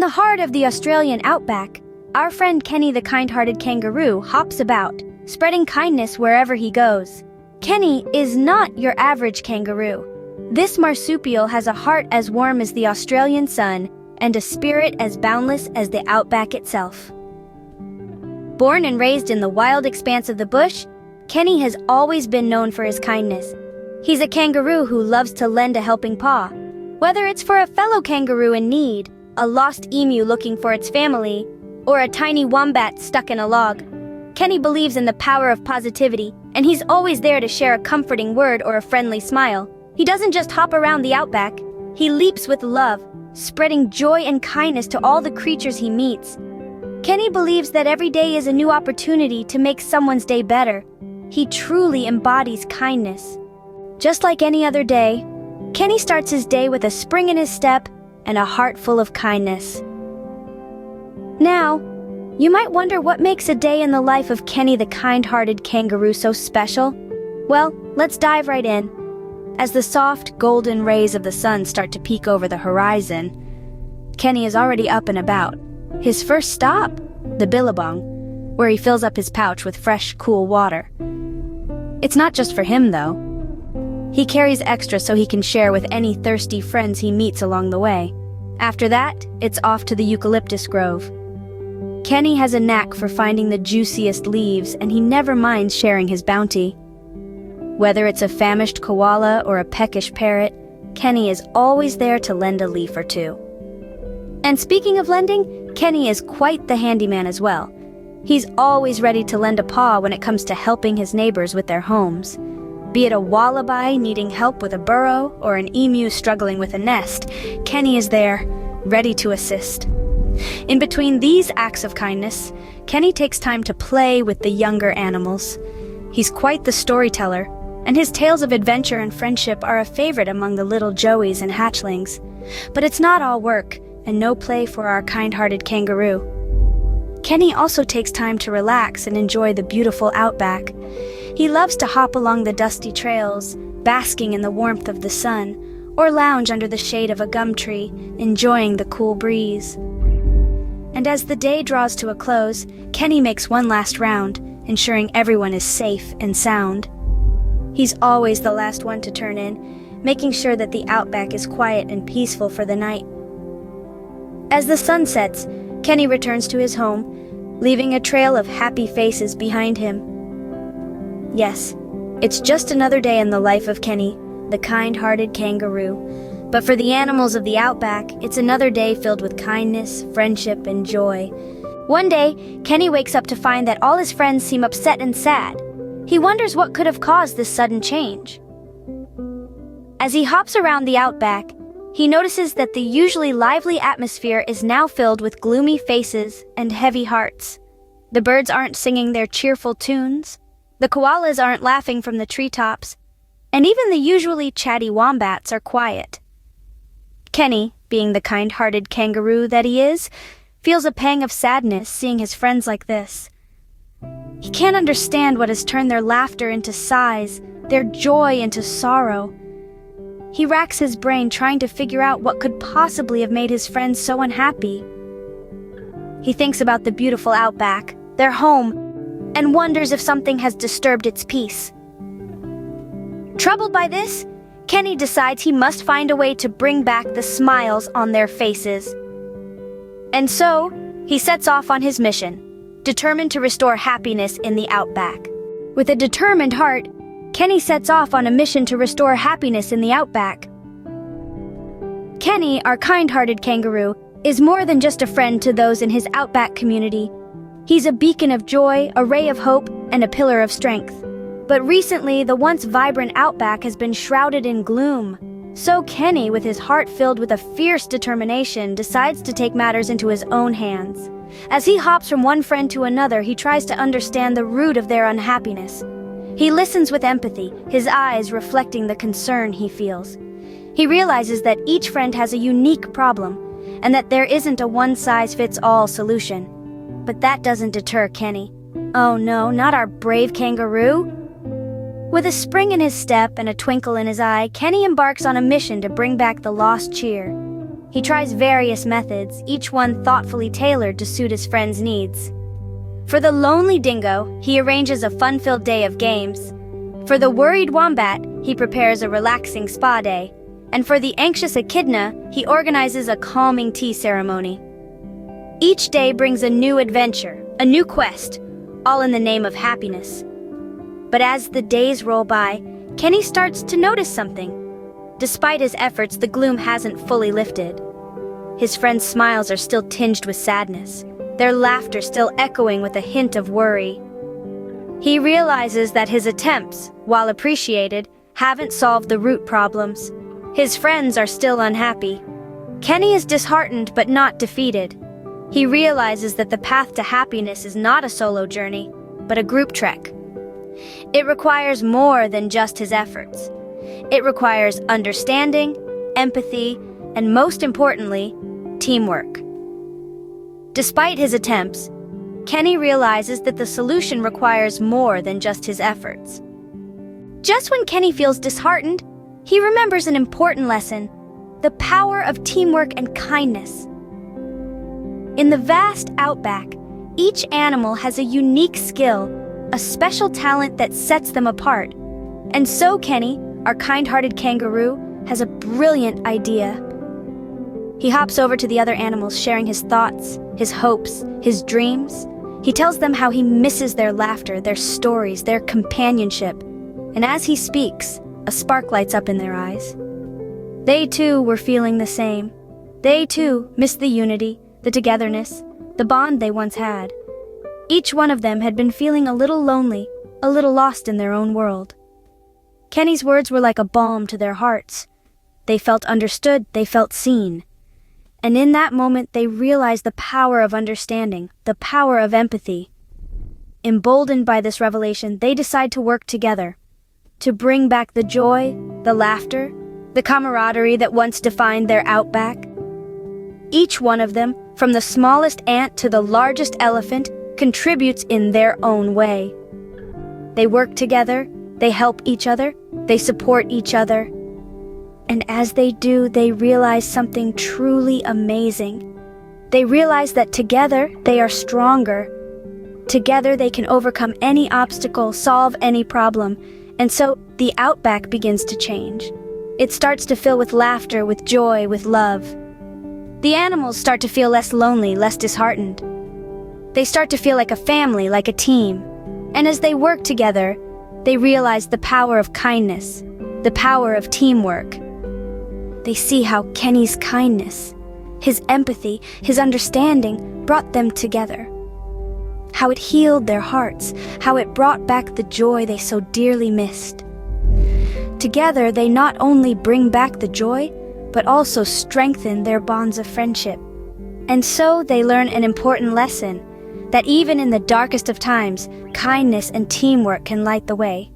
In the heart of the Australian outback, our friend Kenny the kind-hearted kangaroo hops about, spreading kindness wherever he goes. Kenny is not your average kangaroo. This marsupial has a heart as warm as the Australian sun and a spirit as boundless as the outback itself. Born and raised in the wild expanse of the bush, Kenny has always been known for his kindness. He's a kangaroo who loves to lend a helping paw. Whether it's for a fellow kangaroo in need, a lost emu looking for its family, or a tiny wombat stuck in a log, Kenny believes in the power of positivity, and he's always there to share a comforting word or a friendly smile. He doesn't just hop around the outback, he leaps with love, spreading joy and kindness to all the creatures he meets. Kenny believes that every day is a new opportunity to make someone's day better. He truly embodies kindness. Just like any other day, Kenny starts his day with a spring in his step and a heart full of kindness. Now, you might wonder what makes a day in the life of Kenny the kind-hearted kangaroo so special? Well, let's dive right in. As the soft, golden rays of the sun start to peek over the horizon, Kenny is already up and about. His first stop, the billabong, where he fills up his pouch with fresh, cool water. It's not just for him, though. He carries extra so he can share with any thirsty friends he meets along the way. After that, it's off to the eucalyptus grove. Kenny has a knack for finding the juiciest leaves, and he never minds sharing his bounty. Whether it's a famished koala or a peckish parrot, Kenny is always there to lend a leaf or two. And speaking of lending, Kenny is quite the handyman as well. He's always ready to lend a paw when it comes to helping his neighbors with their homes. Be it a wallaby needing help with a burrow or an emu struggling with a nest, Kenny is there, ready to assist. In between these acts of kindness, Kenny takes time to play with the younger animals. He's quite the storyteller, and his tales of adventure and friendship are a favorite among the little joeys and hatchlings. But it's not all work, and no play for our kind-hearted kangaroo. Kenny also takes time to relax and enjoy the beautiful outback. He loves to hop along the dusty trails, basking in the warmth of the sun, or lounge under the shade of a gum tree, enjoying the cool breeze. And as the day draws to a close, Kenny makes one last round, ensuring everyone is safe and sound. He's always the last one to turn in, making sure that the outback is quiet and peaceful for the night. As the sun sets, Kenny returns to his home, leaving a trail of happy faces behind him. Yes, it's just another day in the life of Kenny, the kind-hearted kangaroo. But for the animals of the outback, it's another day filled with kindness, friendship, and joy. One day, Kenny wakes up to find that all his friends seem upset and sad. He wonders what could have caused this sudden change. As he hops around the outback, he notices that the usually lively atmosphere is now filled with gloomy faces and heavy hearts. The birds aren't singing their cheerful tunes, the koalas aren't laughing from the treetops, and even the usually chatty wombats are quiet. Kenny, being the kind-hearted kangaroo that he is, feels a pang of sadness seeing his friends like this. He can't understand what has turned their laughter into sighs, their joy into sorrow. He racks his brain trying to figure out what could possibly have made his friends so unhappy. He thinks about the beautiful outback, their home, and wonders if something has disturbed its peace. Troubled by this, Kenny decides he must find a way to bring back the smiles on their faces. And so, he sets off on his mission, determined to restore happiness in the outback. With a determined heart, Kenny sets off on a mission to restore happiness in the outback. Kenny, our kind-hearted kangaroo, is more than just a friend to those in his outback community. He's a beacon of joy, a ray of hope, and a pillar of strength. But recently, the once vibrant outback has been shrouded in gloom. So Kenny, with his heart filled with a fierce determination, decides to take matters into his own hands. As he hops from one friend to another, he tries to understand the root of their unhappiness. He listens with empathy, his eyes reflecting the concern he feels. He realizes that each friend has a unique problem, and that there isn't a one-size-fits-all solution. But that doesn't deter Kenny. Oh no, not our brave kangaroo! With a spring in his step and a twinkle in his eye, Kenny embarks on a mission to bring back the lost cheer. He tries various methods, each one thoughtfully tailored to suit his friend's needs. For the lonely dingo, he arranges a fun-filled day of games. For the worried wombat, he prepares a relaxing spa day. And for the anxious echidna, he organizes a calming tea ceremony. Each day brings a new adventure, a new quest, all in the name of happiness. But as the days roll by, Kenny starts to notice something. Despite his efforts, the gloom hasn't fully lifted. His friends' smiles are still tinged with sadness, their laughter still echoing with a hint of worry. He realizes that his attempts, while appreciated, haven't solved the root problems. His friends are still unhappy. Kenny is disheartened but not defeated. He realizes that the path to happiness is not a solo journey, but a group trek. It requires more than just his efforts. It requires understanding, empathy, and most importantly, teamwork. Despite his attempts, Kenny realizes that the solution requires more than just his efforts. Just when Kenny feels disheartened, he remembers an important lesson: the power of teamwork and kindness. In the vast outback, each animal has a unique skill, a special talent that sets them apart. And so Kenny, our kind-hearted kangaroo, has a brilliant idea. He hops over to the other animals, sharing his thoughts, his hopes, his dreams. He tells them how he misses their laughter, their stories, their companionship. And as he speaks, a spark lights up in their eyes. They too were feeling the same. They too missed the unity, the togetherness, the bond they once had. Each one of them had been feeling a little lonely, a little lost in their own world. Kenny's words were like a balm to their hearts. They felt understood, they felt seen. And in that moment, they realized the power of understanding, the power of empathy. Emboldened by this revelation, they decide to work together, to bring back the joy, the laughter, the camaraderie that once defined their outback. Each one of them, from the smallest ant to the largest elephant, contributes in their own way. They work together, they help each other, they support each other. And as they do, they realize something truly amazing. They realize that together they are stronger. Together they can overcome any obstacle, solve any problem. And so the outback begins to change. It starts to fill with laughter, with joy, with love. The animals start to feel less lonely, less disheartened. They start to feel like a family, like a team. And as they work together, they realize the power of kindness, the power of teamwork. They see how Kenny's kindness, his empathy, his understanding brought them together. How it healed their hearts, how it brought back the joy they so dearly missed. Together, they not only bring back the joy, but also strengthen their bonds of friendship. And so they learn an important lesson, that even in the darkest of times, kindness and teamwork can light the way.